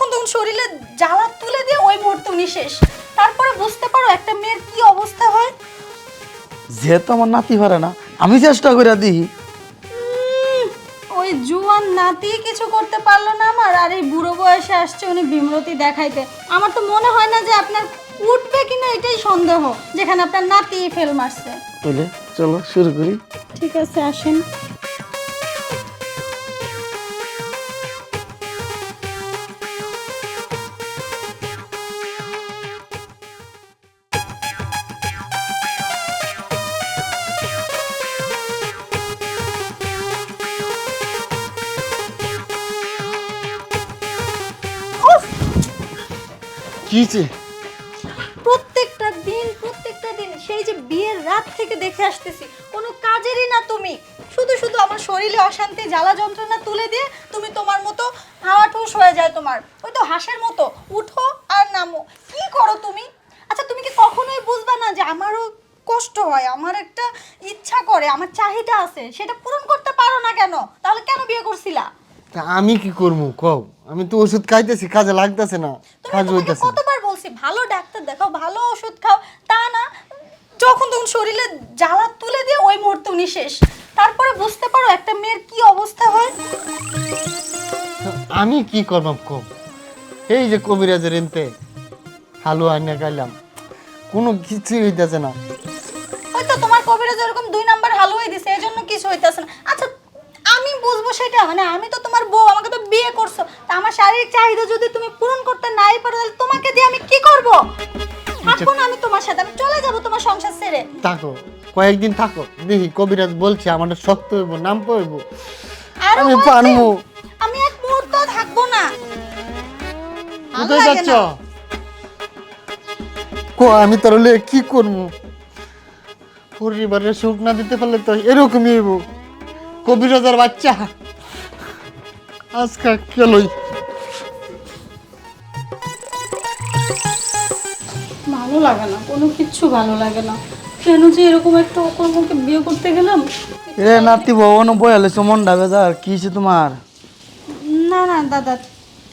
যখন তখন শরীরে জ্বালা তুলে দিয়ে ওই মুহূর্তে উনি শেষ। তারপরে বুঝতে পারো একটা মেয়ের কি অবস্থা হয়। যেহেতু আমার নাতি পারে না, আমি চেষ্টা করে দিই। ওই জুয়ান নাতি কিছু করতে পারলো না আমার, আর এই বুড়ো বয়সে আসছে উনি বিমরতি দেখাইতে। আমার তো মনে হয় না যে আপনার উঠবে কিনা, এটাই সন্দেহ, যেখানে আপনার নাতি ফেল মারছে। তাহলে চলো শুরু করি। ঠিক আছে, আসেন। কিছে প্রত্যেকটা দিন সেই যে বিয়ের রাত থেকে দেখে আসতেছি, কোনো কাজেরই না তুমি। শুধু শুধু আমার শরীরে অশান্তি জ্বালা যন্ত্রণা তুলে দিয়ে তুমি তোমার মতো হাওয়া ঠুস হয়ে যায় তোমার। ওই তো হাঁসের মতো উঠো আর নামো, কি করো তুমি? আচ্ছা, তুমি কি কখনোই বুঝবা না যে আমারও কষ্ট হয়, আমার একটা ইচ্ছা করে, আমার চাহিদা আছে, সেটা পূরণ করতে পারো না কেন? তাহলে কেন বিয়ে করছিলা? তা আমি কি করবো কও? আমি তো ওষুধ খাইতেছি, কাজে লাগতেছে না, তুমি কাজ তোমাকে হইতেছে না। কতবার বলছি ভালো ডাক্তার দেখাও, ভালো ওষুধ খাও, তা না। যখন তখন শরীরে জ্বালা তুলে দিয়ে ওই মুহূর্তে উনি শেষ। তারপরে বুঝতে পারো একটা মেয়ের কি অবস্থা হয়। আমি কি করবাম কও? এই যে কবিরাজের এনতে হালুয়া আনিয়া খাইলাম, কোনো কিছুই হইতেছে না। হয়তো তোমার কবিরাজ এরকম 2 নাম্বার হালুয়াই দিছে, এজন্য কিছু হইতাছে না। আচ্ছা, আমি বুঝবো সেটা, মানে আমি তো তোমার বউ, আমাকে তো বিয়ে করছো, তা আমার শারীরিক চাহিদা যদি তুমি পূরণ করতে নাই পারো, তাহলে তোমাকে দিয়ে আমি কি করব? থাকবো না আমি তোমার সাথে, আমি চলে যাব তোমার সংসার ছেড়ে। থাকো, কয়েকদিন থাকো, দেখি কবিরাজ বলছে আমার শক্ত হইব, নাম পড়বো, আরো আমি বলছি, পারবো। আমি এক মুহূর্ত থাকবো না। ভালো কোথায় লাগে যাচ্ছ? না। আমি তাহলে কি করবো? পরিবারের সুখ না দিতে পারলে তো এরকমই হইব। কবিরাজার বাচ্চা আজকা কেলই। ভালো লাগে না, কোনো কিচ্ছু ভালো লাগে না। কেন যে এরকম একটা অকর্মকে বিয়ে করতে গেলাম। এ নাতি ভবন বয়ালে মন ডাবে যার কি হয়েছে তোমার? না না দাদা,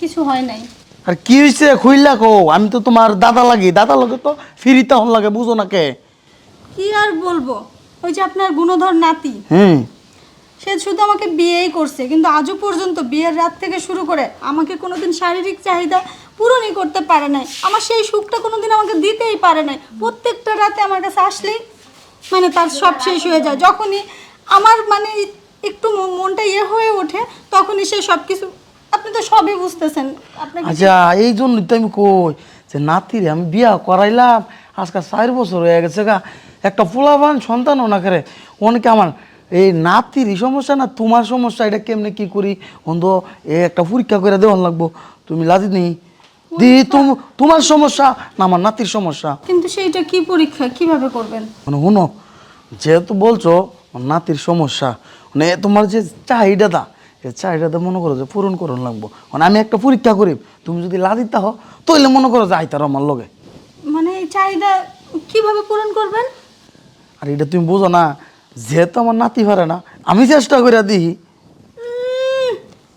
কিছু হয় নাই। আর কি হয়েছে খুইলা কো, আমি তো তোমার দাদা লাগি, দাদা লাগে তো ফিরিতে হন লাগে, বুঝো না কে? কি আর বলবো, ওই যে আপনার গুণধর নাতি, হুম। সে শুধু আমাকে বিয়েই করছে, কিন্তু আজও পর্যন্ত বিয়ের রাত থেকে শুরু করে আমাকে কোনোদিন শারীরিক চাহিদা পূরণই করতে পারে নাই। আমার সেই সুখটা কোনোদিন আমাকে দিতেই পারে নাই। প্রত্যেকটা রাতে আমার কাছে আসলেই মানে তার সব শেষ হয়ে যায়। যখনই আমার মানে একটু মনটা হয়ে ওঠে, তখনই সে সব কিছু, আপনি তো সবই বুঝতেছেন। আপনাকে আচ্ছা, এই জন্যই তো আমি কই যে নাতিরে আমি বিয়া করাইলাম, আজকাল 4 বছর হয়ে গেছে গা, একটা পোলাবান সন্তানও না করে। অনেকে আমার এই নাতিরই সমস্যা না তোমার সমস্যা, এটা কেমনে কি করি অন্ধ একটা পরীক্ষা করে দেওয়ার লাগবো। তুমি লাজি নেই দি তোমার সমস্যা না আমার নাতির সমস্যা? কিন্তু সেইটা কি পরীক্ষা, কিভাবে করবেন? মানে শুনো, যেহেতু বলছো আমার নাতির সমস্যা, মানে তোমার যে চাহিদাটা, এই চাহিদাটা মনে করো যে পূরণ করুন লাগবো। মানে আমি একটা পরীক্ষা করি, তুমি যদি লাদিতা হো তাহলে মনে করো যে আইতার আমার লগে। মানে এই চাহিদা কিভাবে পূরণ করবেন? আর এটা তুমি বোঝো না, যেহেতু আমার নাতি পারে না, আমি চেষ্টা করে দিই।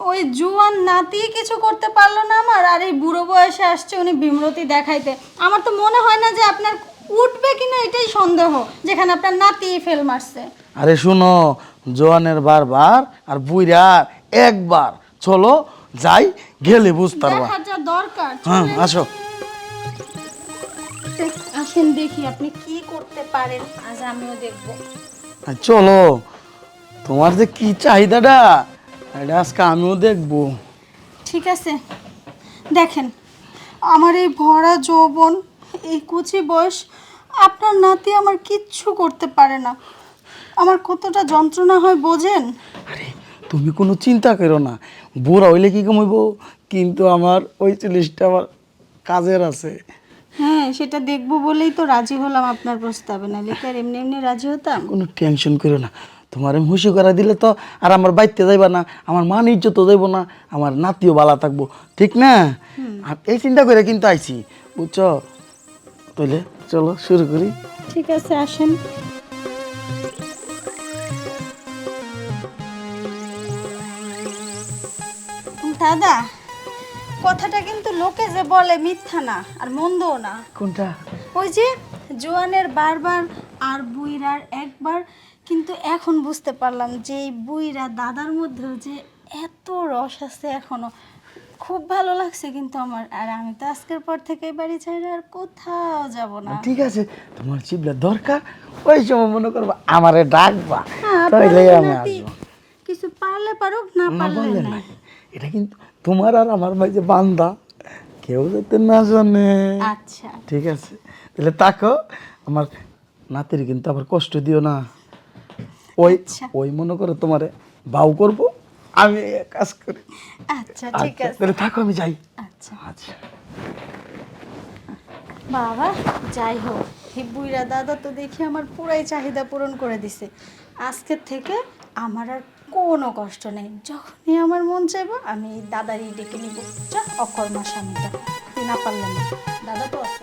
ওই জুয়ান নাতি কিছু করতে পারলো না আমার, আর এই বুড়ো বয়সে আসছে উনি বিমরতি দেখাইতে। আমার তো মনে হয় না যে আপনার উঠবে কিনা, এটাই সন্দেহ, যেখানে আপনার নাতি ফেল মারছে। আরে শুনো, জোয়ানের বারবার আর বুইরার একবার, চলো যাই, গেলে বুঝতে পারবা। দেখার যা দরকার, হ্যাঁ চলেন। আসো। আসেন দেখি আপনি কি করতে পারেন, আজ আমিও দেখবো। চলো, তোমার যে কি চাহিদাটা এটা আজকে আমিও দেখবো। ঠিক আছে, দেখেন আমার এই ভরা যৌবন, এই কুচি বয়স, আপনার নাতি আমার কিচ্ছু করতে পারে না। আমার কতটা যন্ত্রণা হয় বোঝেন? আরে তুমি কোনো চিন্তা করো না, বুড়া হইলে কি কমাইব, কিন্তু আমার ওই 40টা আমার কাজের আছে। হ্যাঁ, সেটা দেখবো বলেই তো রাজি হলাম আপনার প্রস্তাবে, নাহলে কি আর এমনি এমনি রাজি হতাম? কোনো টেনশন করো না, তোমার আমি খুশি করে দিলে তো আর আমার বাইতে যাইবা না, আমার মান ইজ্জত যাইব না, আমার নাতিও ভালো থাকবো, ঠিক না? আর এই চিন্তা করে কিন্তু আইছি, বুঝছো? তাহলে চলো শুরু করি। ঠিক আছে, আসেন। দাদা, কথাটা কিন্তু লোকে যে বলে মিথ্যা না আর মন্দও না। কোনটা? ওই যে জোয়ানের বারবার আর বুইরার একবার, কিন্তু এখন বুঝতে পারলাম যে এই বুইরা দাদার মধ্যেও যে এত রস আছে এখনো। খুব ভালো লাগছে কিন্তু আমার। আর আমি তো আজকের পর থেকে এই বাড়ি ছাড়া আর কোথাও যাব না। ঠিক আছে, তোমার চিবলা দরকার ওই সময় মনে করবা আমারে ডাকবা, হ্যাঁ, তাইলে পারলে আমি নাতি, আসবো। কিছু পারলে পারুক, না না পারলে বললেন না। না, এটা কিন্তু তোমার আর আমার মাঝে বান্দা, কেউ যাতে না জানে। আচ্ছা ঠিক আছে, তাহলে তাকো, আমার নাতির কিন্তু আবার কষ্ট দিও না। ওই আচ্ছা। ওই মনে করো তোমারে বাউ করবো, আমি কাজ করি। আচ্ছা ঠিক আচ্ছা, আছে। তাহলে থাকো, আমি যাই। আচ্ছা আচ্ছা। বাবা, যাই হোক, এই বুইরা দাদা তো দেখি আমার পুরাই চাহিদা পূরণ করে দিছে। আজকের থেকে আমার আর কোনো কষ্ট নেই। যখনই আমার মন চাইবো আমি এই দাদারই ডেকে নিব। যা অকর্মা স্বামীটা, তুই না পারলে না, দাদা তো আছে।